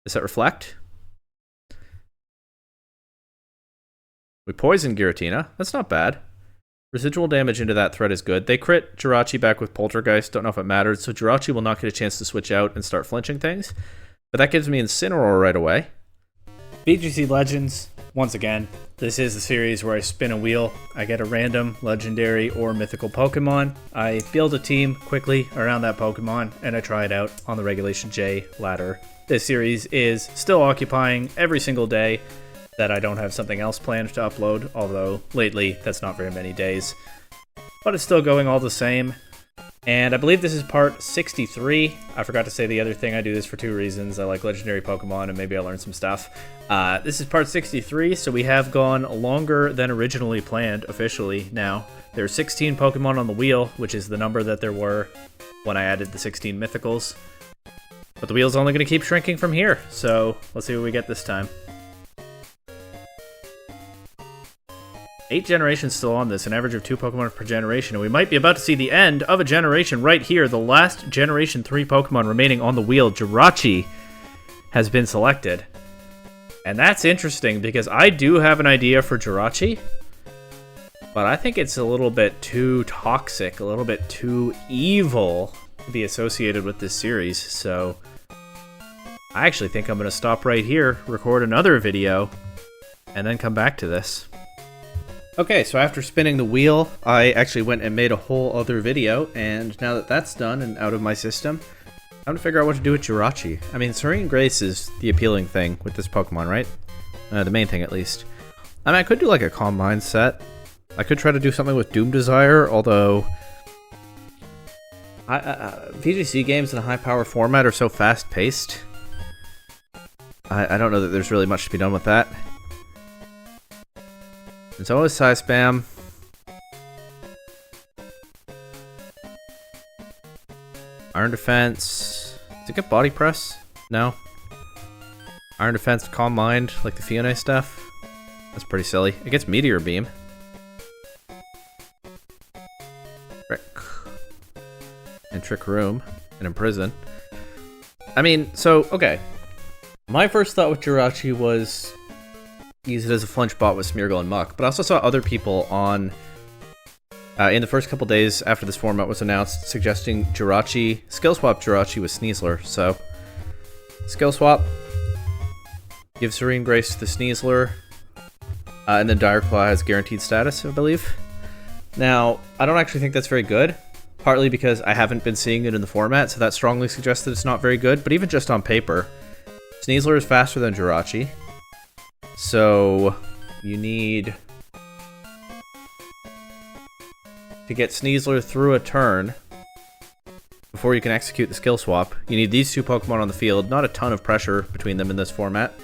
Does that reflect? We poison Giratina. That's not bad. Residual damage into that threat is good. They crit Jirachi back with Poltergeist. Don't know if it mattered. So Jirachi will not get a chance to switch out and start flinching things. But that gives me Incineroar right away. VGC Legends. Once again, this is the series where I spin a wheel. I get a random, legendary, or mythical Pokemon. I build a team quickly around that Pokemon, and I try it out on the Regulation J ladder. This series is still occupying every single day that I don't have something else planned to upload, although lately that's not very many days. But it's still going all the same. And I believe this is part 63. I forgot to say the other thing. I do this for two reasons. I like legendary Pokemon and maybe I learned some stuff. This is part 63, so we have gone longer than originally planned officially now. There are 16 Pokemon on the wheel, which is the number that there were when I added the 16 Mythicals. But the wheel's only going to keep shrinking from here, so let's see what we get this time. 8 generations still on this, an average of 2 Pokemon per generation, and we might be about to see the end of a generation right here. The last Generation 3 Pokemon remaining on the wheel, Jirachi, has been selected. And that's interesting, because I do have an idea for Jirachi, but I think it's a little bit too toxic, a little bit too evil to be associated with this series, so I actually think I'm going to stop right here, record another video, and then come back to this. Okay, so after spinning the wheel, I actually went and made a whole other video, and now that that's done and out of my system, I'm going to figure out what to do with Jirachi. I mean, Serene Grace is the appealing thing with this Pokemon, right? The main thing, at least. I mean, I could do like a Calm Mind set. I could try to do something with Doom Desire, although VGC games in a high-power format are so fast-paced. I don't know that there's really much to be done with that. It's always Psy Spam. Iron Defense. Does it get Body Press? No. Iron Defense, Calm Mind, like the Fiona stuff. That's pretty silly. It gets Meteor Beam. Trick. And Trick Room. And Imprison. I mean, so, okay. My first thought with Jirachi was use it as a flinch bot with Smeargle and Muck, but I also saw other people on in the first couple days after this format was announced suggesting Jirachi, skill swap Jirachi with Sneasler. So skill swap, give Serene Grace to the Sneasler, and then Dire Claw has guaranteed status, I believe. Now, I don't actually think that's very good, partly because I haven't been seeing it in the format, so that strongly suggests that it's not very good, but even just on paper, Sneasler is faster than Jirachi. So, you need to get Sneasler through a turn before you can execute the skill swap. You need these two Pokemon on the field, not a ton of pressure between them in this format.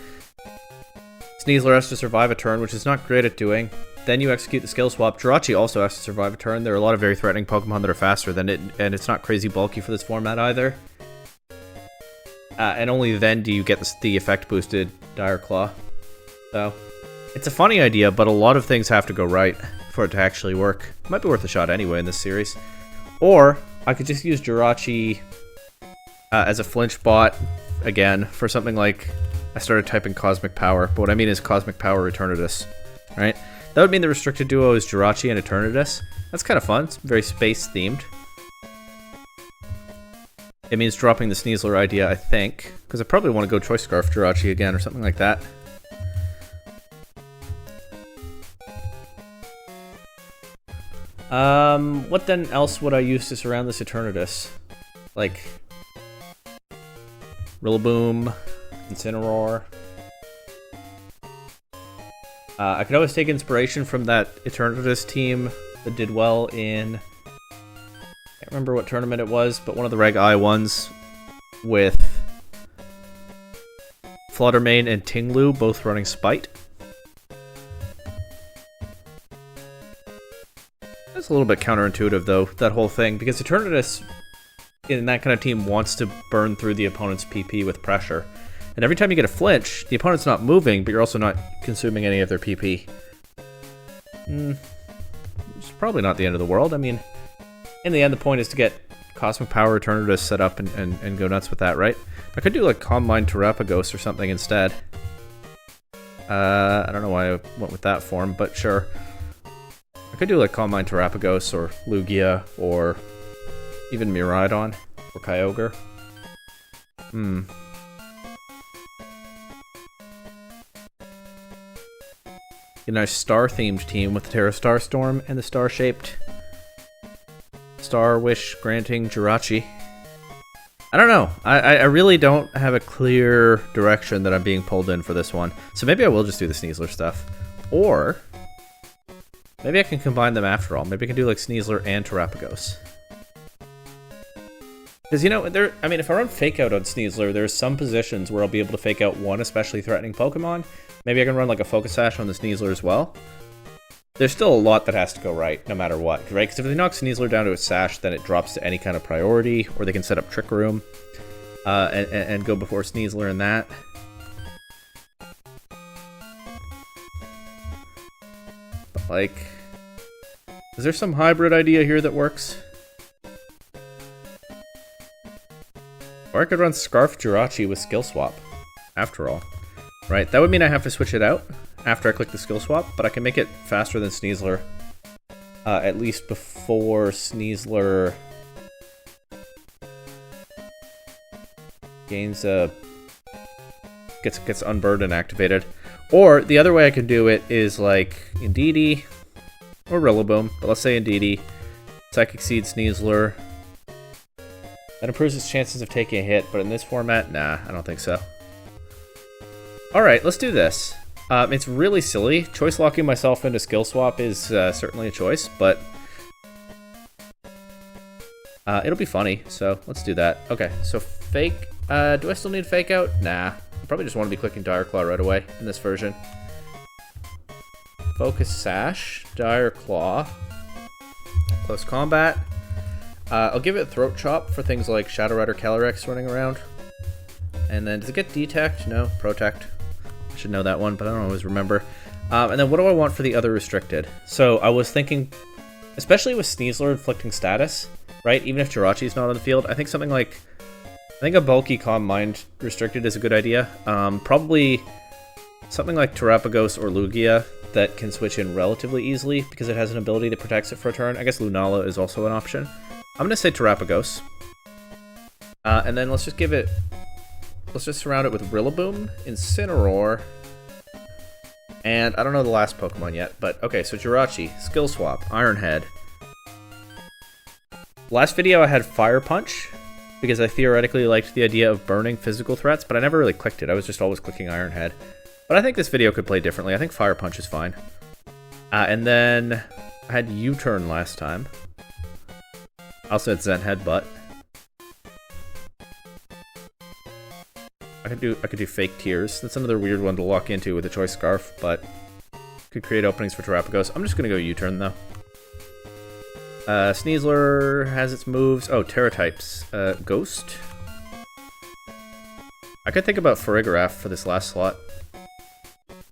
Sneasler has to survive a turn, which is not great at doing. Then you execute the skill swap. Jirachi also has to survive a turn. There are a lot of very threatening Pokemon that are faster than it, and it's not crazy bulky for this format either. And only then do you get the effect boosted Dire Claw. So, it's a funny idea, but a lot of things have to go right for it to actually work. Might be worth a shot anyway in this series. Or, I could just use Jirachi as a flinch bot, again, for something like, I started typing Cosmic Power, but what I mean is Cosmic Power Eternatus, right? That would mean the restricted duo is Jirachi and Eternatus. That's kind of fun, it's very space-themed. It means dropping the Sneasler idea, I think, because I probably want to go Choice Scarf Jirachi again, or something like that. What then else would I use to surround this Eternatus? Like, Rillaboom, Incineroar. I could always take inspiration from that Eternatus team that did well in, I can't remember what tournament it was, but one of the Reg I ones with Fluttermane and Tinglu both running Spite. That's a little bit counterintuitive, though, that whole thing, because Eternatus in that kind of team wants to burn through the opponent's PP with pressure. And every time you get a flinch, the opponent's not moving, but you're also not consuming any of their PP. It's probably not the end of the world. I mean, in the end, the point is to get Cosmic Power Returner to set up and go nuts with that, right? I could do like Calm Mind Terapagos or something instead. I don't know why I went with that form, but sure. I could do like Calm Mind Terapagos or Lugia or even Miraidon or Kyogre. A nice star-themed team with the Terra Starstorm and the star-shaped Star Wish granting Jirachi. I don't know. I really don't have a clear direction that I'm being pulled in for this one. So maybe I will just do the Sneasler stuff. Or maybe I can combine them after all. Maybe I can do like Sneasler and Terapagos. Because, you know, if I run Fake Out on Sneasler, there's some positions where I'll be able to fake out one especially threatening Pokemon. Maybe I can run like a Focus Sash on the Sneasler as well. There's still a lot that has to go right, no matter what, right? Because if they knock Sneasler down to a Sash, then it drops to any kind of priority, or they can set up Trick Room and go before Sneasler in that. But, like, is there some hybrid idea here that works? Or I could run Scarf Jirachi with Skill Swap, after all. Right, that would mean I have to switch it out after I click the skill swap, but I can make it faster than Sneasler, at least before Sneasler gains gets Unburden activated. Or the other way I can do it is like Indeedee or Rillaboom, but let's say Indeedee, Psychic Seed Sneasler. That improves its chances of taking a hit, but in this format, nah, I don't think so. Alright, let's do this. It's really silly. Choice locking myself into skill swap is certainly a choice, but it'll be funny, so let's do that. Okay, so fake. Do I still need fake out? Nah. I probably just want to be clicking Dire Claw right away in this version. Focus Sash, Dire Claw, Close Combat. I'll give it Throat Chop for things like Shadow Rider Calyrex running around. And then, does it get Detect? No, Protect. I should know that one, but I don't always remember. And then what do I want for the other restricted? So I was thinking, especially with Sneasler inflicting status, right? Even if Jirachi's not on the field, I think something like, a bulky Calm Mind restricted is a good idea. Probably something like Terapagos or Lugia that can switch in relatively easily because it has an ability that protects it for a turn. I guess Lunala is also an option. I'm going to say Terapagos. And then let's just give it... Let's just surround it with Rillaboom, Incineroar, and I don't know the last Pokemon yet, but okay, so Jirachi, Skill Swap, Iron Head. Last video I had Fire Punch, because I theoretically liked the idea of burning physical threats, but I never really clicked it. I was just always clicking Iron Head. But I think this video could play differently. I think Fire Punch is fine. And then I had U-Turn last time. I also had Zen Headbutt. I could do Fake Tears. That's another weird one to lock into with a Choice Scarf, but could create openings for Terapagos. I'm just gonna go U-Turn though. Sneasler has its moves. Oh, Terra types. Ghost. I could think about Farigiraf for this last slot,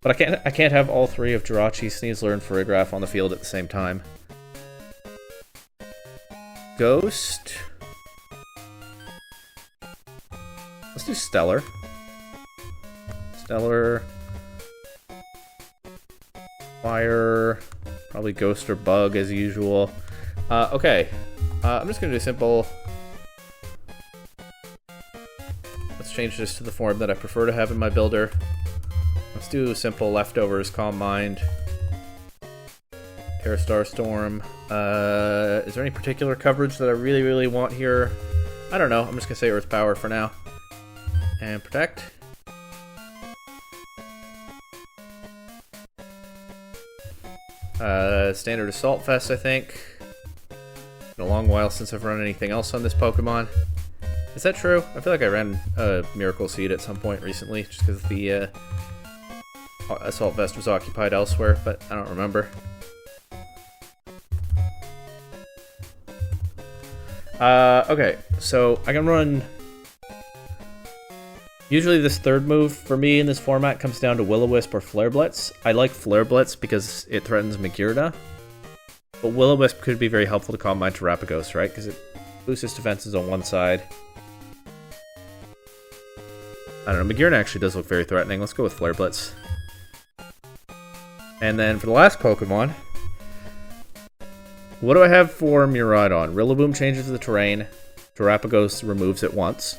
but I can't have all three of Jirachi, Sneasler, and Farigiraf on the field at the same time. Ghost. Let's do Stellar. Stellar. Fire. Probably Ghost or Bug as usual. Okay. I'm just going to do simple. Let's change this to the form that I prefer to have in my builder. Let's do simple Leftovers, Calm Mind, Terra Starstorm. Is there any particular coverage that I really, really want here? I don't know. I'm just going to say Earth Power for now. And Protect. Standard Assault Vest, I think. Been a long while since I've run anything else on this Pokemon. Is that true? I feel like I ran a Miracle Seed at some point recently, just because the Assault Vest was occupied elsewhere, but I don't remember. Okay, so I can run... Usually this third move for me in this format comes down to Will-O-Wisp or Flare Blitz. I like Flare Blitz because it threatens Magearna. But Will-O-Wisp could be very helpful to Calm Mind Terapagos, right? Because it Boost his defenses on one side. I don't know. Magearna actually does look very threatening. Let's go with Flare Blitz. And then for the last Pokemon, what do I have for Miraidon? Rillaboom changes the terrain. Terapagos removes it once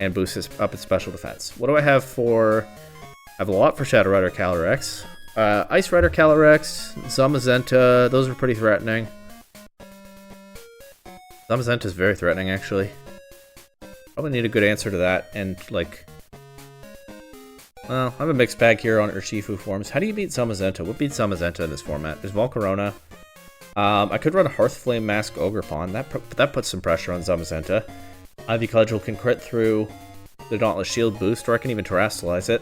and boosts up its special defense. What do I have for... I have a lot for Shadow Rider Calyrex. Ice Rider Calyrex, Zamazenta, those are pretty threatening. Zamazenta is very threatening, actually. Probably need a good answer to that, and, like... Well, I have a mixed bag here on Urshifu forms. How do you beat Zamazenta? What beats Zamazenta in this format? There's Volcarona. I could run a Hearthflame Mask Ogerpon. That puts some pressure on Zamazenta. Ivy Cudgel can crit through the Dauntless Shield boost, or I can even Terrastalize it.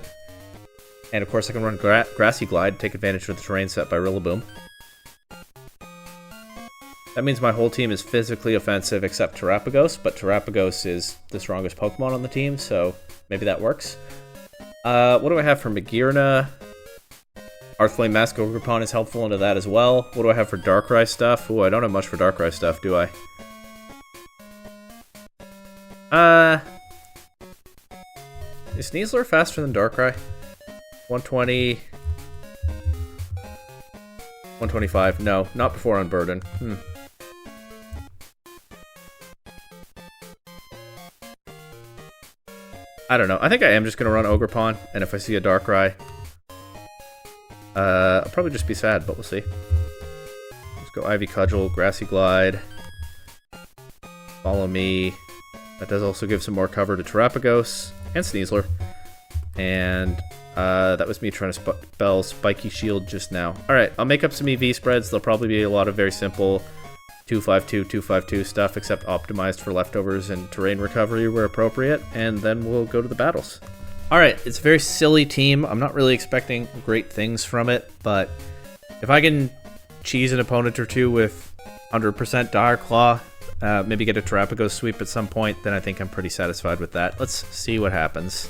And of course I can run Grassy Glide, take advantage of the terrain set by Rillaboom. That means my whole team is physically offensive except Terapagos, but Terapagos is the strongest Pokemon on the team, so maybe that works. What do I have for Magearna? Hearthflame Mask Ogerpon is helpful into that as well. What do I have for Darkrai stuff? Ooh, I don't have much for Darkrai stuff, do I? Is Sneasler faster than Darkrai? 120... 125. No, not before Unburden. I don't know. I think I am just going to run Ogerpon, and if I see a Darkrai, I'll probably just be sad, but we'll see. Let's go Ivy Cudgel, Grassy Glide. Follow me. That does also give some more cover to Terapagos and Sneasler. And that was me trying to spell Spiky Shield just now. Alright, I'll make up some EV spreads. There'll probably be a lot of very simple 252, 252 stuff, except optimized for leftovers and terrain recovery where appropriate. And then we'll go to the battles. Alright, it's a very silly team. I'm not really expecting great things from it, but if I can cheese an opponent or two with 100% Dire Claw, maybe get a Terapagos sweep at some point, then I think I'm pretty satisfied with that. Let's see what happens.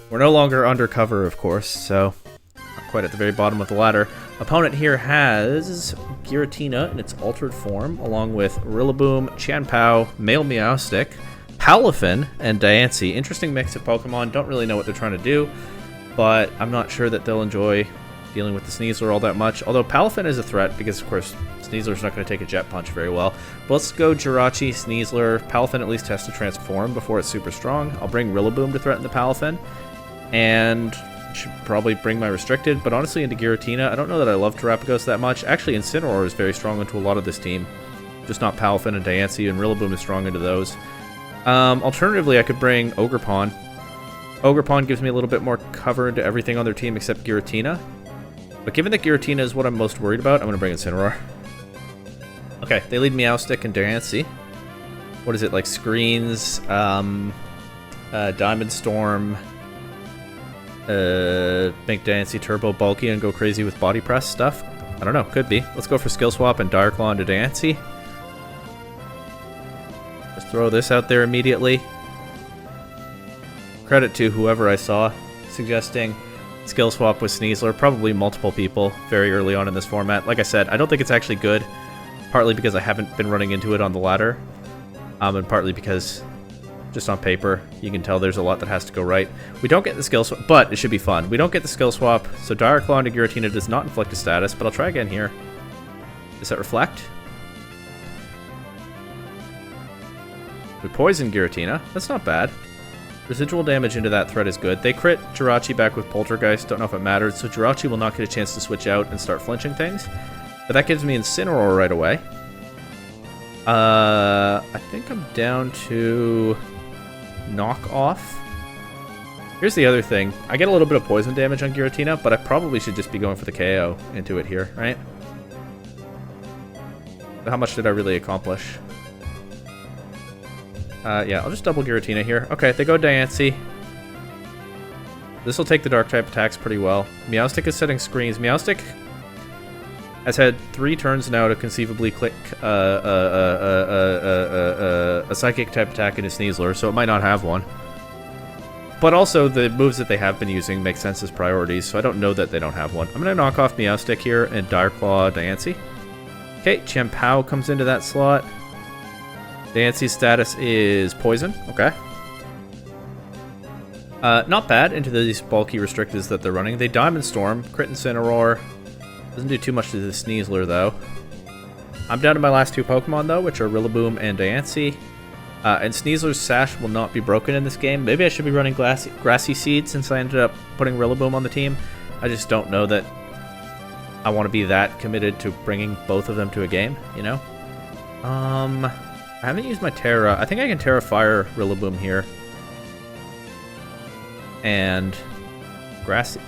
We're no longer undercover, of course, so not quite at the very bottom of the ladder. Opponent here has Giratina in its altered form, along with Rillaboom, Chanpao, Male Meowstic, Palafin, and Diancie. Interesting mix of Pokemon. Don't really know what they're trying to do, but I'm not sure that they'll enjoy dealing with the Sneasler all that much. Although Palafin is a threat because, of course, Sneasler's not going to take a Jet Punch very well. But let's go Jirachi, Sneasler. Palafin at least has to transform before it's super strong. I'll bring Rillaboom to threaten the Palafin. And should probably bring my Restricted, but honestly into Giratina, I don't know that I love Terapagos that much. Actually, Incineroar is very strong into a lot of this team. Just not Palafin and Diancie, and Rillaboom is strong into those. Alternatively, I could bring Ogerpon. Ogerpon gives me a little bit more cover into everything on their team except Giratina. But given that Giratina is what I'm most worried about, I'm going to bring Incineroar. Okay, they lead Meowstic and Diancie. What is it, like Screens, Diamond Storm... make Diancie turbo bulky and go crazy with body press stuff? I don't know, could be. Let's go for Skill Swap and Dire Claw into Diancie. Just throw this out there immediately. Credit to whoever I saw suggesting Skill Swap with Sneasler. Probably multiple people very early on in this format. Like I said, I don't think it's actually good. Partly because I haven't been running into it on the ladder. And partly because... just on paper, you can tell there's a lot that has to go right. We don't get the skill swap, but it should be fun. We don't get the skill swap, so Dire Claw into Giratina does not inflict a status, but I'll try again here. Does that reflect? We poison Giratina. That's not bad. Residual damage into that threat is good. They crit Jirachi back with Poltergeist. Don't know if it mattered, so Jirachi will not get a chance to switch out and start flinching things. But that gives me Incineroar right away. I think I'm down to... knock off. Here's the other thing. I get a little bit of poison damage on Giratina, but I probably should just be going for the KO into it here, right? How much did I really accomplish? Yeah, I'll just double Giratina here. Okay, they go Diancie. This will take the dark type attacks pretty well. Meowstic is setting screens. Meowstic has had 3 turns now to conceivably click a psychic type attack into Sneasler, so it might not have one. But also, the moves that they have been using make sense as priorities, so I don't know that they don't have one. I'm going to knock off Meowstic here and Dire Claw Diancie. Okay, Chanpao comes into that slot. Dancy's status is poison. Okay. Not bad into these bulky restricteds that they're running. They Diamond Storm, Crit Incineroar. Doesn't do too much to the Sneasler, though. I'm down to my last two Pokemon, though, which are Rillaboom and Diancie. And Sneasler's Sash will not be broken in this game. Maybe I should be running Grassy Seed since I ended up putting Rillaboom on the team. I just don't know that I want to be that committed to bringing both of them to a game, you know? I haven't used my Terra. I think I can Terra Fire Rillaboom here. And Grassy...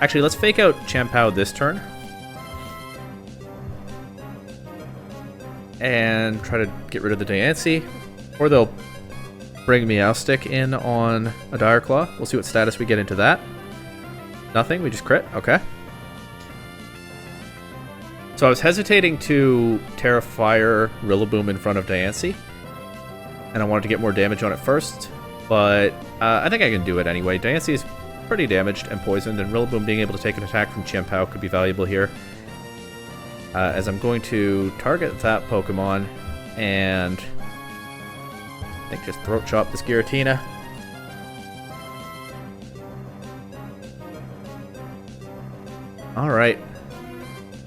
Actually, let's fake out Champao this turn. And try to get rid of the Diancie. Or they'll bring Meowstic in on a Dire Claw. We'll see what status we get into that. Nothing, we just crit. Okay. So I was hesitating to Terra Fire Rillaboom in front of Diancie. And I wanted to get more damage on it first. But I think I can do it anyway. Diancie is pretty damaged and poisoned, and Rillaboom being able to take an attack from Champao could be valuable here. As I'm going to target that Pokemon and I think just Throat Chop this Giratina. Alright.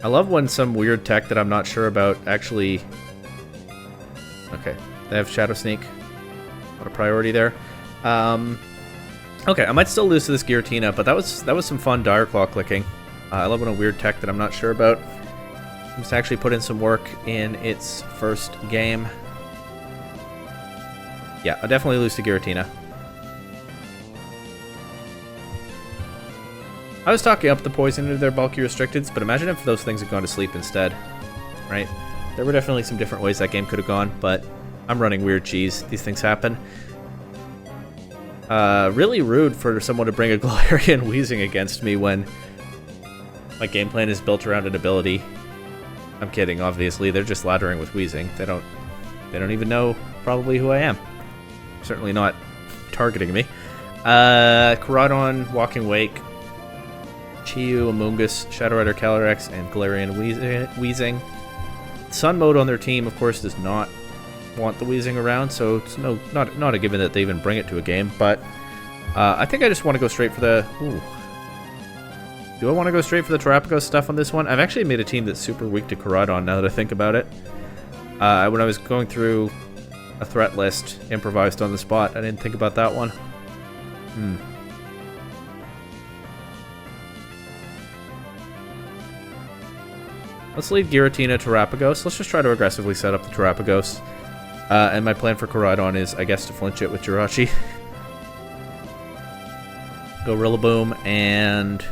I love when some weird tech that I'm not sure about actually... Okay, they have Shadow Sneak. Not a priority there. Okay, I might still lose to this Giratina, but that was some fun Dire Claw clicking. I love when a weird tech that I'm not sure about must actually put in some work in its first game. Yeah, I'll definitely lose to Giratina. I was talking up the poison into their bulky restricteds, but imagine if those things had gone to sleep instead. Right? There were definitely some different ways that game could have gone, but I'm running weird cheese. These things happen. Really rude for someone to bring a Galarian Weezing against me when my game plan is built around an ability. I'm kidding, obviously. They're just laddering with Weezing. They don't even know probably who I am. Certainly not targeting me. Caradon, Walking Wake, Chiyu, Amoonguss, Shadow Rider, Calyrex, and Galarian Weezing. Sun Mode on their team, of course, does not want the Weezing around, so it's not a given that they even bring it to a game, but I think I just want to go straight for the... Ooh. Do I want to go straight for the Terapagos stuff on this one? I've actually made a team that's super weak to Caradon now that I think about it. When I was going through a threat list, improvised on the spot, I didn't think about that one. Let's leave Giratina Terapagos. Let's just try to aggressively set up the Terapagos. And my plan for Caradon is, I guess, to flinch it with Jirachi. Go Rillaboom and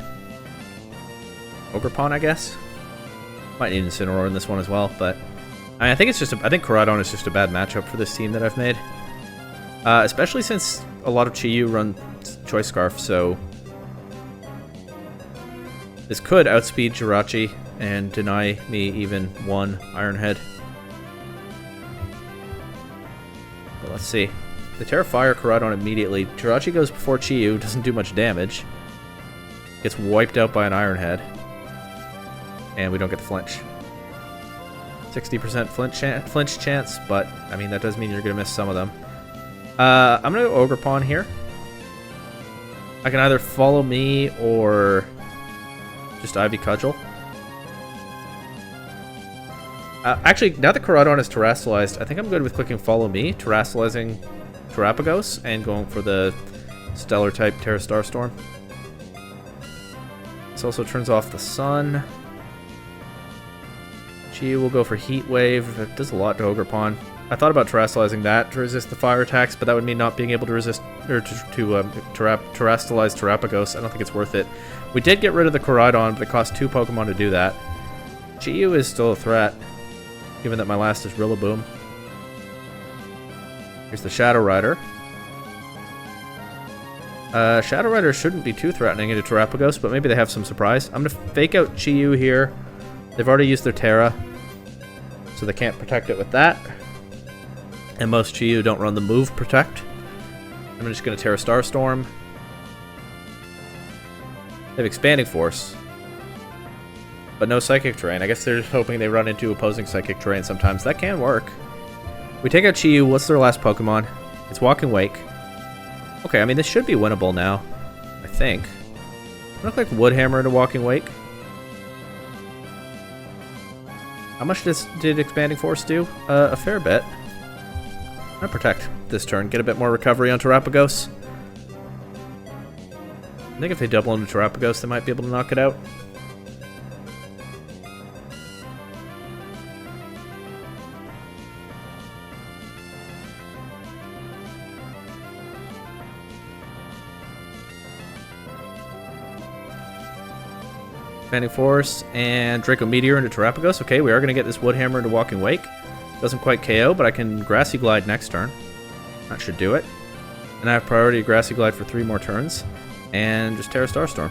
Ogerpon, I guess. Might need Incineroar in this one as well, but I think it's just I think Caradon is just a bad matchup for this team that I've made. Especially since a lot of Chiyu run Choice Scarf, so this could outspeed Jirachi and deny me even one Iron Head. But let's see. The Terra Fire Caradon immediately. Jirachi goes before Chiyu, doesn't do much damage. Gets wiped out by an Iron Head. And we don't get the flinch. 60% flinch chance, but I mean that does mean you're going to miss some of them. I'm going to go Ogerpon here. I can either follow me or just Ivy Cudgel. Actually, now that Caradon is terrestrialized, I think I'm good with clicking Follow Me, terrestrializing Terapagos, and going for the Stellar type Terra Starstorm. This also turns off the Sun. Chiyu will go for Heat Wave. It does a lot to Ogerpon. I thought about terrestrializing that to resist the fire attacks, but that would mean not being able to resist or to terrestrialize Terapagos. I don't think it's worth it. We did get rid of the Caradon, but it cost 2 Pokemon to do that. Chiyu is still a threat, given that my last is Rillaboom. Here's the Shadow Rider. Shadow Rider shouldn't be too threatening into Terapagos, but maybe they have some surprise. I'm going to fake out Chiyu here. They've already used their Terra, so they can't protect it with that. And most Chiyu don't run the move Protect. I'm just going to Terra Starstorm. They have Expanding Force. but no psychic terrain. I guess they're just hoping they run into opposing psychic terrain sometimes. That can work. We take out Chi-Yu. What's their last Pokemon? It's Walking Wake. Okay, I mean, this should be winnable now. I think. Look like Woodhammer into Walking Wake. How much did Expanding Force do? A fair bit. I'm gonna protect this turn. Get a bit more recovery on Terapagos. I think if they double into Terapagos, they might be able to knock it out. Expanding Force and Draco Meteor into Terapagos. Okay, we are going to get this Woodhammer into Walking Wake. Doesn't quite KO, but I can Grassy Glide next turn. That should do it. And I have priority Grassy Glide for 3 more turns. And just Terra Starstorm.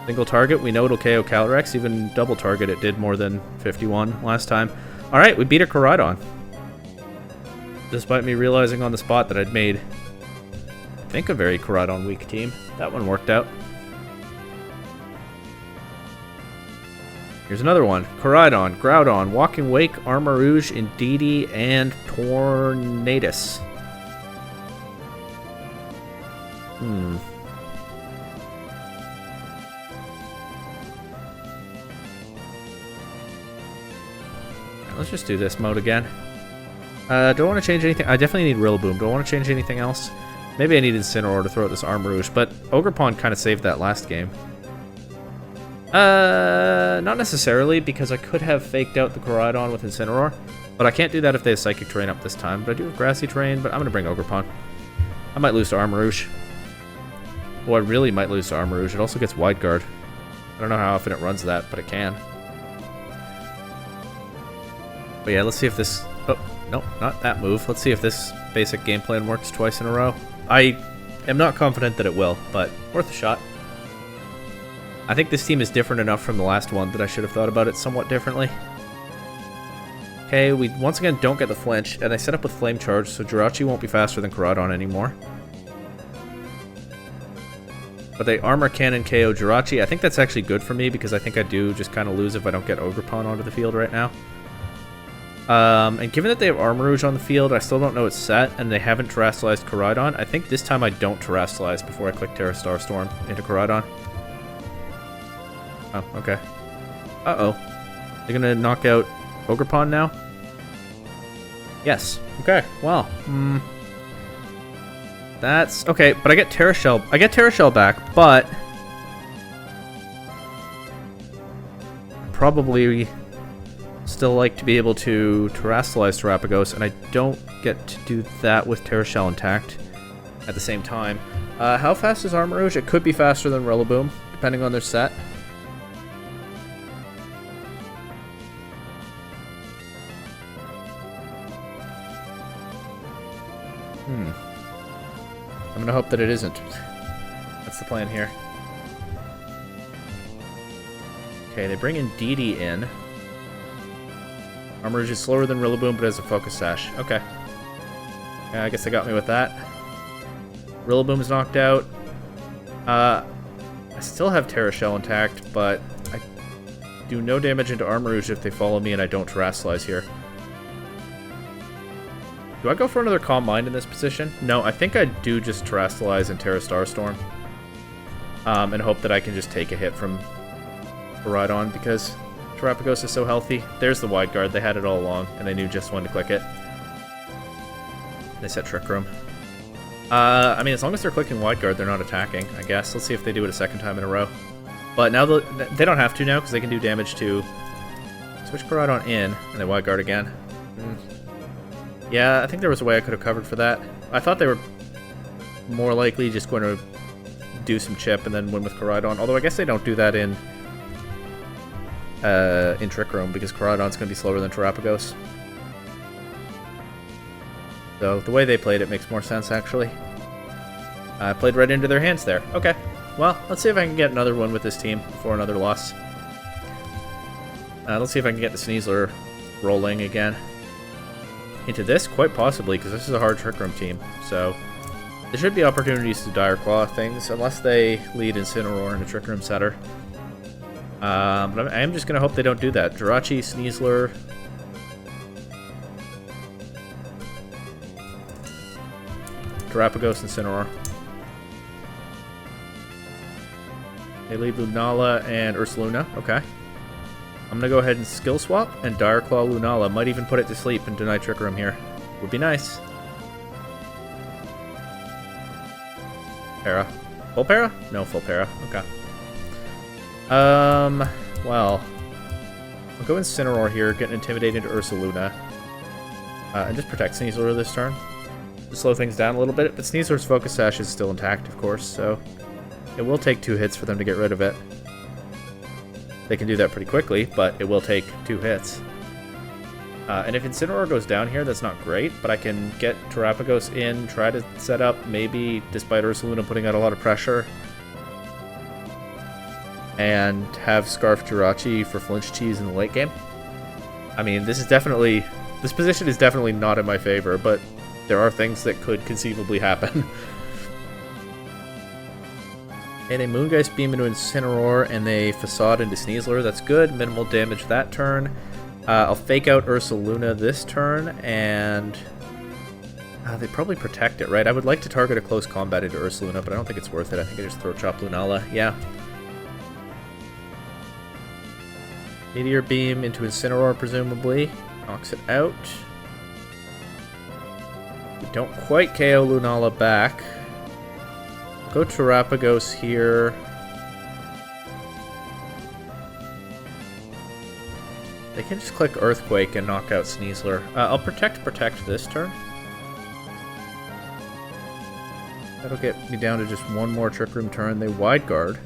Single target, we know it'll KO Calyrex. Even double target, it did more than 51 last time. Alright, we beat a Koraidon. Despite me realizing on the spot that I'd made, I think, a very Koraidon weak team. That one worked out. Here's another one. Koraidon, Groudon, Walking Wake, Armarouge, Indeedee, and Tornadus. Let's just do this mode again. Don't want to change anything. I definitely need Rillaboom. Don't want to change anything else. Maybe I need Incineroar to throw at this Armarouge, but Ogerpon kind of saved that last game. Not necessarily, because I could have faked out the Koraidon with Incineroar, but I can't do that if they have Psychic Terrain up this time. But I do have Grassy Terrain, but I'm going to bring Ogerpon. I might lose to Armarouge. Well, I really might lose to Armarouge. It also gets Wide Guard. I don't know how often it runs that, but it can. But yeah, let's see if this... Oh, no, not that move. Let's see if this basic game plan works twice in a row. I am not confident that it will, but worth a shot. I think this team is different enough from the last one that I should have thought about it somewhat differently. Okay, we once again don't get the flinch, and I set up with Flame Charge, so Jirachi won't be faster than Koraidon anymore. But they Armor Cannon KO Jirachi. I think that's actually good for me, because I think I do just kind of lose if I don't get Ogerpon onto the field right now. And given that they have Armarouge on the field, I still don't know it's set, and they haven't Terrastalized Koraidon. I think this time I don't Terrastalize before I click Terra Starstorm into Koraidon. Oh, okay. Uh-oh. They're gonna knock out Ogerpon now? Yes. Okay, well. That's... Okay, but I get Terra Shell. I get Terra Shell back, but... probably still like to be able to Terrastalize Terapagos, and I don't get to do that with Terra Shell intact at the same time. How fast is Armarouge? It could be faster than Rillaboom, depending on their set. I'm gonna hope that it isn't. That's the plan here. Okay, they bring Indeedee in. Armarouge is slower than Rillaboom, but has a Focus Sash. Okay. Yeah, I guess they got me with that. Rillaboom is knocked out. I still have Terra Shell intact, but I do no damage into Armarouge if they follow me and I don't Terrastalize here. Do I go for another Calm Mind in this position? No, I think I do just Terrastalize and Terra Starstorm. And hope that I can just take a hit from Koraidon, because Terapagos is so healthy. There's the Wide Guard. They had it all along, and they knew just when to click it. They set Trick Room. I mean, as long as they're clicking Wide Guard, they're not attacking, I guess. Let's see if they do it a second time in a row. But now they don't have to now, because they can do damage to... Switch Koraidon in, and they Wide Guard again. Yeah, I think there was a way I could have covered for that. I thought they were more likely just going to do some chip and then win with Koraidon. Although I guess they don't do that in Trick Room, because Koraidon's going to be slower than Terapagos. So the way they played it makes more sense, actually. I played right into their hands there. Okay, well, let's see if I can get another one with this team before another loss. Let's see if I can get the Sneasler rolling again. Into this? Quite possibly, because this is a hard Trick Room team. So there should be opportunities to Dire Claw things, unless they lead Incineroar into Trick Room Setter. But I am just going to hope they don't do that. Jirachi, Sneasler. Terapagos, Incineroar. They leave Lunala and Ursaluna. Okay. I'm going to go ahead and skill swap, and Dire Claw Lunala. Might even put it to sleep and deny Trick Room here. Would be nice. Para. Full para? No full para. Okay. Well. I'll go Incineroar here, get Intimidated into Ursaluna. And just protect Sneasler this turn. To slow things down a little bit, but Sneasler's Focus Sash is still intact, of course, so it will take 2 hits for them to get rid of it. They can do that pretty quickly, but it will take 2 hits. And if Incineroar goes down here, that's not great, but I can get Terapagos in, try to set up, maybe, despite Ursaluna putting out a lot of pressure, and have Scarf Jirachi for Flinch Cheese in the late game. I mean, this position is definitely not in my favor, but there are things that could conceivably happen. And a Moongeist Beam into Incineroar, and they Facade into Sneasler. That's good. Minimal damage that turn. I'll fake out Ursaluna this turn, and they probably protect it, right? I would like to target a close combat into Ursaluna, but I don't think it's worth it. I think I just throw Chop Lunala. Yeah. Meteor Beam into Incineroar, presumably. Knocks it out. We don't quite KO Lunala back. Go Terapagos here. They can just click Earthquake and knock out Sneasler. I'll protect this turn. That'll get me down to just one more Trick Room turn. They Wide Guard.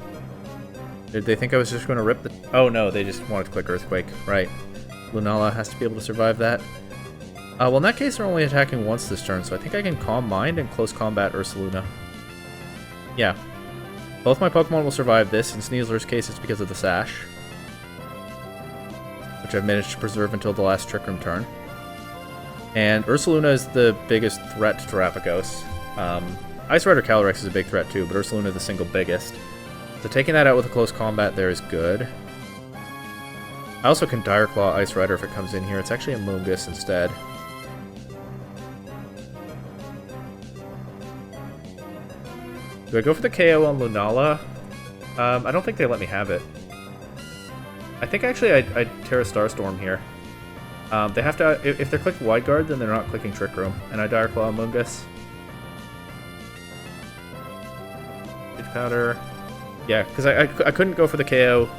Did they think I was just going to rip the... Oh no, they just wanted to click Earthquake. Right. Lunala has to be able to survive that. Well, in that case, they're only attacking once this turn, so I think I can Calm Mind and Close Combat Ursaluna. Yeah. Both my Pokemon will survive this. In Sneasler's case, it's because of the Sash, which I've managed to preserve until the last Trick Room turn. And Ursaluna is the biggest threat to Terapagos. Ice Rider Calyrex is a big threat too, but Ursaluna is the single biggest. So taking that out with a close combat there is good. I also can Dire Claw Ice Rider if it comes in here. It's actually a Moongus instead. Do I go for the KO on Lunala? I don't think they let me have it. I think actually I'd Terra Starstorm here. They have to, if they're clicking Wide Guard, then they're not clicking Trick Room. And I Dire Claw Moongus. Pitch Powder. Yeah, because I couldn't go for the KO.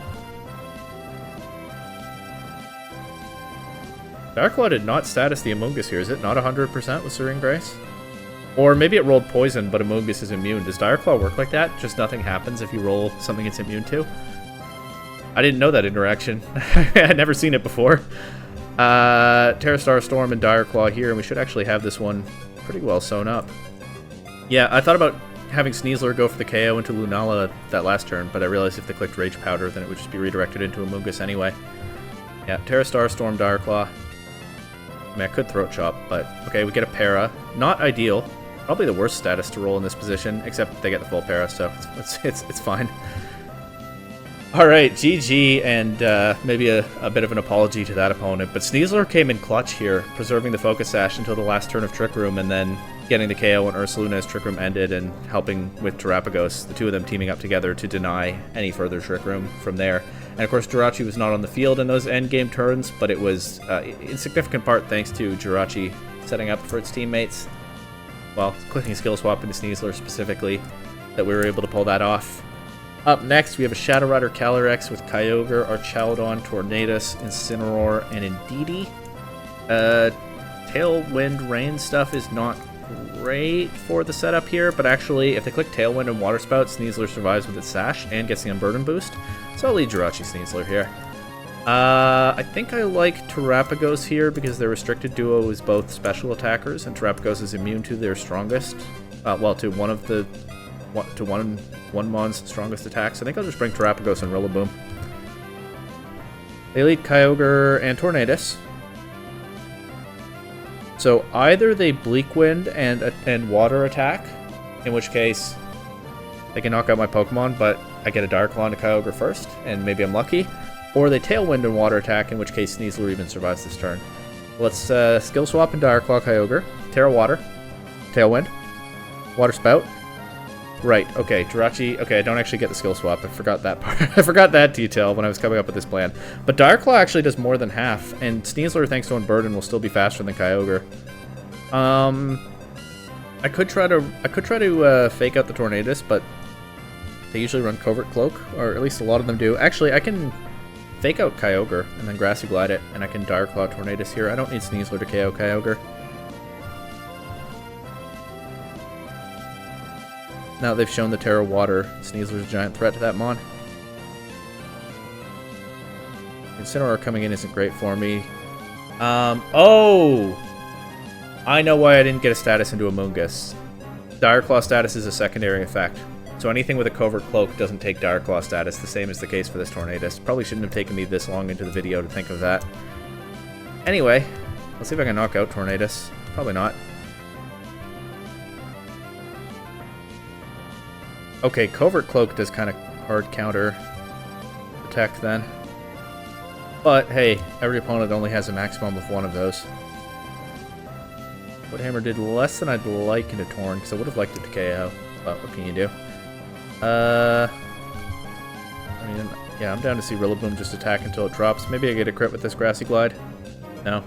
Dire Claw did not status the Amoongus here. Is it not 100% with Serene Grace? Or maybe it rolled Poison, but Amoongus is immune. Does Dire Claw work like that? Just nothing happens if you roll something it's immune to? I didn't know that interaction. I had never seen it before. Terra Starstorm and Dire Claw here, and we should actually have this one pretty well sewn up. Yeah, I thought about having Sneasler go for the KO into Lunala that last turn, but I realized if they clicked Rage Powder, then it would just be redirected into Amoongus anyway. Yeah, Terra Starstorm, Dire Claw. I mean, I could Throat Chop, but okay, we get a Para. Not ideal. Probably the worst status to roll in this position, except they get the full Para, so it's fine. Alright, GG, and maybe a bit of an apology to that opponent, but Sneasler came in clutch here, preserving the Focus Sash until the last turn of Trick Room, and then getting the KO when Ursaluna as Trick Room ended, and helping with Terapagos, the two of them teaming up together to deny any further Trick Room from there. And of course, Jirachi was not on the field in those endgame turns, but it was in significant part thanks to Jirachi setting up for its teammates. Well, clicking Skill Swap into Sneasler specifically, that we were able to pull that off. Up next, we have a Shadow Rider Calyrex with Kyogre, Archaudon, Tornadus, Incineroar, and Indeedee. Tailwind Rain stuff is not great for the setup here, but actually, if they click Tailwind and Water Spout, Sneasler survives with its Sash and gets the Unburden boost. So I'll lead Jirachi Sneasler here. I think I like Terapagos here because their restricted duo is both special attackers, and Terapagos is immune to their strongest, well, to one of the one mon's strongest attacks. I think I'll just bring Terapagos and Rillaboom. They lead Kyogre and Tornadus. So either they Bleak Wind and Water attack, in which case They can knock out my Pokemon, but I get a Dire Claw into Kyogre first, and maybe I'm lucky. Or they Tailwind and Water Attack, in which case Sneasler even survives this turn. Let's Skill Swap and Dire Claw Kyogre. Terra Water. Tailwind. Water Spout. Right, okay, Jirachi. Okay, I don't actually get the Skill Swap. I forgot that part. I forgot that detail when I was coming up with this plan. But Dire Claw actually does more than half, and Sneasler, thanks to Unburden, will still be faster than Kyogre. I could try to fake out the Tornadus, but they usually run Covert Cloak, or at least a lot of them do. Actually, I can fake out Kyogre and then Grassy Glide it, and I can Dire Claw Tornadus here. I don't need Sneasler to KO Kyogre. Now that they've shown the Terra Water, Sneasler's a giant threat to that mon. Incineroar coming in isn't great for me. Oh! I know why I didn't get a status into Amoonguss. Dire Claw status is a secondary effect. So anything with a Covert Cloak doesn't take Dire Claw status, the same is the case for this Tornadus. Probably shouldn't have taken me this long into the video to think of that. Anyway, let's see if I can knock out Tornadus. Probably not. Okay, Covert Cloak does kind of hard counter protect then. But hey, every opponent only has a maximum of one of those. Woodhammer did less than I'd like into Torn, because I would have liked it to KO. But what can you do? I mean, yeah, I'm down to see Rillaboom just attack until it drops. Maybe I get a crit with this Grassy Glide. No.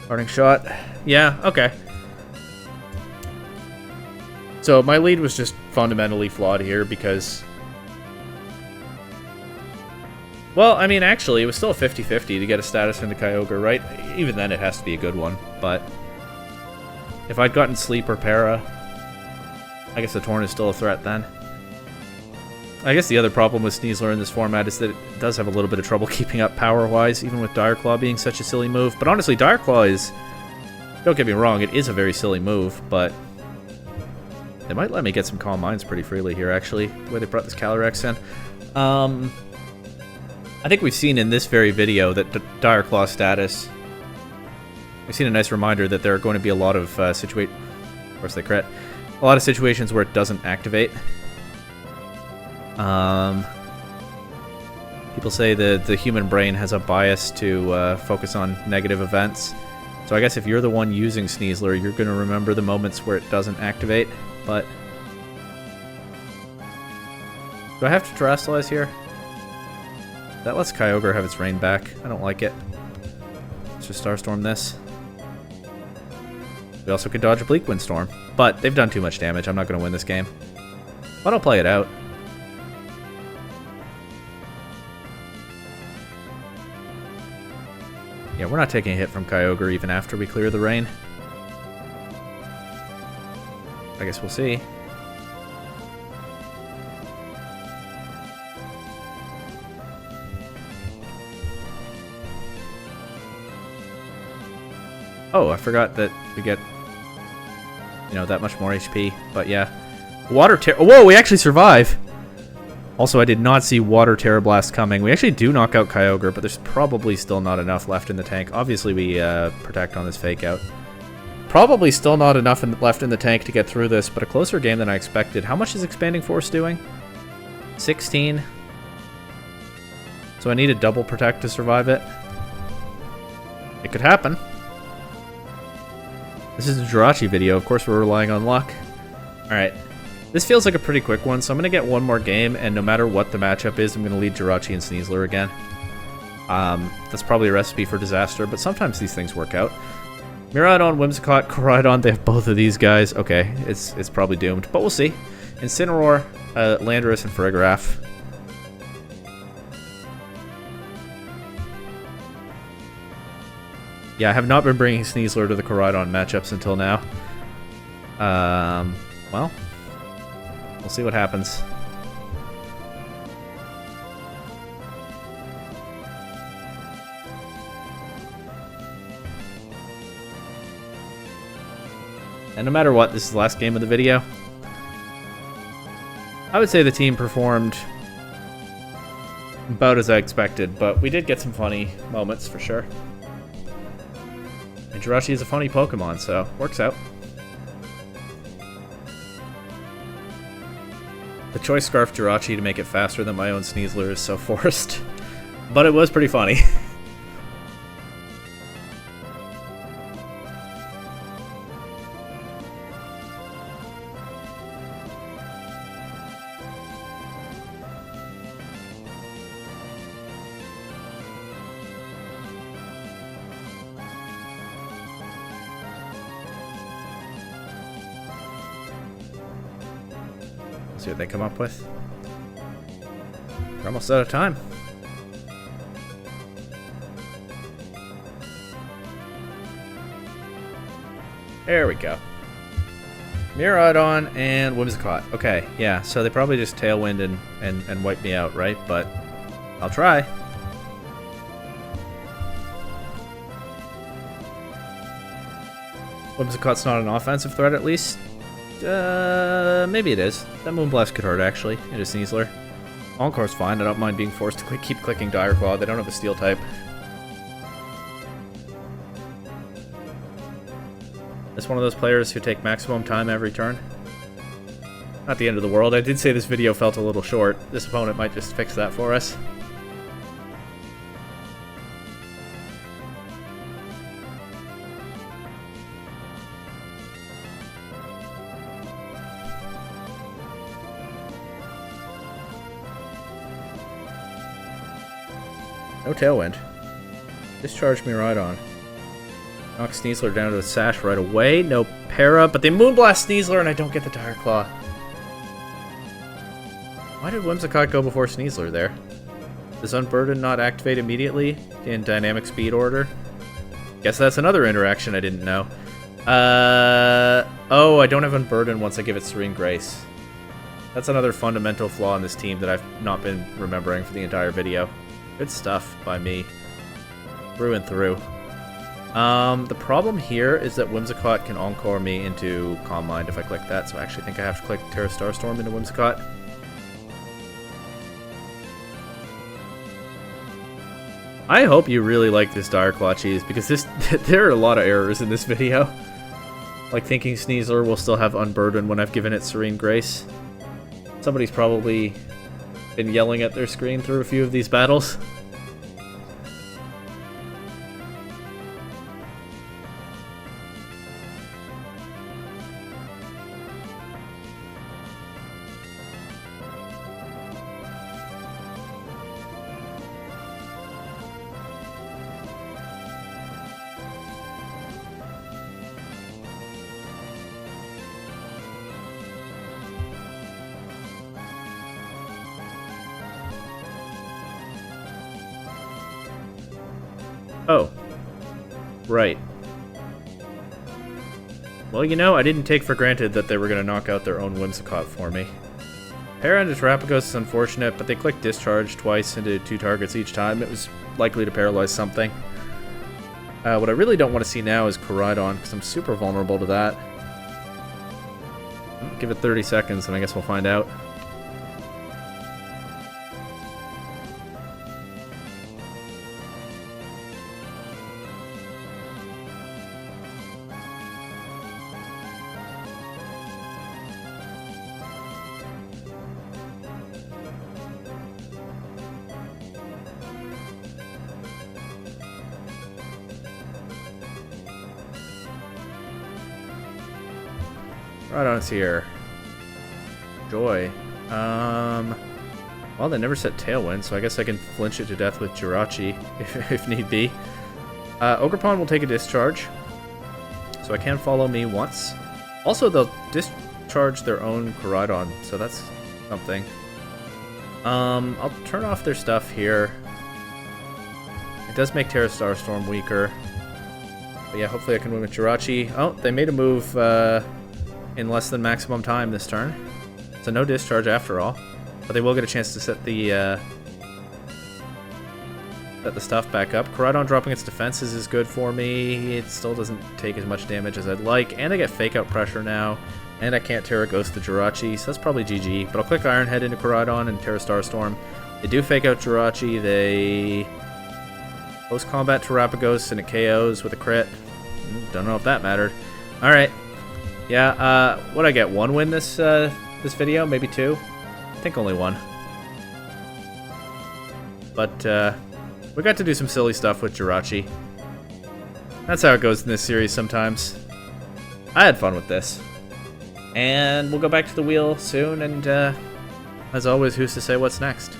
Parting Shot. Yeah, okay. So my lead was just fundamentally flawed here because... Well, I mean, actually, it was still a 50-50 to get a status into Kyogre, right? Even then, it has to be a good one, but... If I'd gotten Sleep or Para, I guess the Torn is still a threat then. I guess the other problem with Sneasler in this format is that it does have a little bit of trouble keeping up power-wise, even with Dire Claw being such a silly move. But honestly, Dire Claw is... Don't get me wrong, it is a very silly move, but... They might let me get some Calm Minds pretty freely here, actually, the way they brought this Calyrex in. I think we've seen in this very video that the Dire Claw status... We've seen a nice reminder that there are going to be a lot of of course they crit. A lot of situations where it doesn't activate. People say the human brain has a bias to focus on negative events. So I guess if you're the one using Sneasler, you're going to remember the moments where it doesn't activate. But do I have to Terrastallize here? That lets Kyogre have its rain back. I don't like it. Let's just Starstorm this. We also could dodge a Bleak Windstorm, but they've done too much damage. I'm not going to win this game. But I'll play it out. Yeah, we're not taking a hit from Kyogre even after we clear the rain. I guess we'll see. Oh, I forgot that we get, you know, that much more HP. But yeah. Water Terror. Whoa, we actually survive! Also, I did not see Water Terror Blast coming. We actually do knock out Kyogre, but there's probably still not enough left in the tank. Obviously, we protect on this Fake Out. Probably still not enough left in the tank to get through this, but a closer game than I expected. How much is Expanding Force doing? 16. So I need a double Protect to survive it. It could happen. This is a Jirachi video. Of course, we're relying on luck. Alright. This feels like a pretty quick one, so I'm going to get one more game, and no matter what the matchup is, I'm going to lead Jirachi and Sneasler again. That's probably a recipe for disaster, but sometimes these things work out. Miraidon, Whimsicott, Koraidon, they have both of these guys. Okay, it's probably doomed, but we'll see. Incineroar, Landorus, and Farigiraf. Yeah, I have not been bringing Sneasler to the Koraidon matchups until now. Well, we'll see what happens. And no matter what, this is the last game of the video. I would say the team performed about as I expected, but we did get some funny moments for sure. And Jirachi is a funny Pokemon, so works out. The choice Scarf Jirachi to make it faster than my own Sneasler is so forced. But it was pretty funny. Let's see what they come up with. We're almost out of time. There we go. Miraidon and Whimsicott. Okay, yeah, so they probably just Tailwind and wipe me out, right? But I'll try. Whimsicott's not an offensive threat, at least. Maybe it is. That Moonblast could hurt, actually. It is Sneasler. Encore's fine. I don't mind being forced to keep clicking Dire Claw. They don't have a Steel type. It's one of those players who take maximum time every turn. Not the end of the world. I did say this video felt a little short. This opponent might just fix that for us. No Tailwind. Discharge Miraidon. Knock Sneasler down to the Sash right away. No Para, but they Moonblast Sneasler and I don't get the Dire Claw. Why did Whimsicott go before Sneasler there? Does Unburden not activate immediately in Dynamic Speed order? Guess that's another interaction I didn't know. Oh, I don't have Unburden once I give it Serene Grace. That's another fundamental flaw in this team that I've not been remembering for the entire video. Good stuff by me. Through and through. The problem here is that Whimsicott can Encore me into Calm Mind if I click that, so I actually think I have to click Terra Starstorm into Whimsicott. I hope you really like this Dire Claw cheese, because there are a lot of errors in this video. Like thinking Sneasler will still have Unburden when I've given it Serene Grace. Somebody's probably been yelling at their screen through a few of these battles. Oh. Right. Well, you know, I didn't take for granted that they were going to knock out their own Whimsicott for me. Para into Terrapagos is unfortunate, but they clicked Discharge twice into 2 targets each time. It was likely to paralyze something. What I really don't want to see now is Koraidon, because I'm super vulnerable to that. Give it 30 seconds, and I guess we'll find out. Right on, it's here. Joy. Well, they never set Tailwind, so I guess I can flinch it to death with Jirachi if need be. Ogerpon will take a Discharge, so I can follow me once. Also, they'll discharge their own Koraidon, so that's something. I'll turn off their stuff here. It does make Terra Starstorm weaker. But yeah, hopefully I can win with Jirachi. Oh, they made a move, in less than maximum time this turn. So no discharge after all. But they will get a chance to set the stuff back up. Koraidon dropping its defenses is good for me. It still doesn't take as much damage as I'd like. And I get Fake Out Pressure now. And I can't Terra Ghost the Jirachi, so that's probably GG. But I'll click Iron Head into Koraidon and Terra Starstorm. They do Fake Out Jirachi. They post-combat Terrapagos and it KOs with a crit. Don't know if that mattered. Alright. Yeah, what'd I get? 1 win this video? Maybe 2? I think only one. But we got to do some silly stuff with Jirachi. That's how it goes in this series sometimes. I had fun with this. And we'll go back to the wheel soon, and as always, who's to say what's next?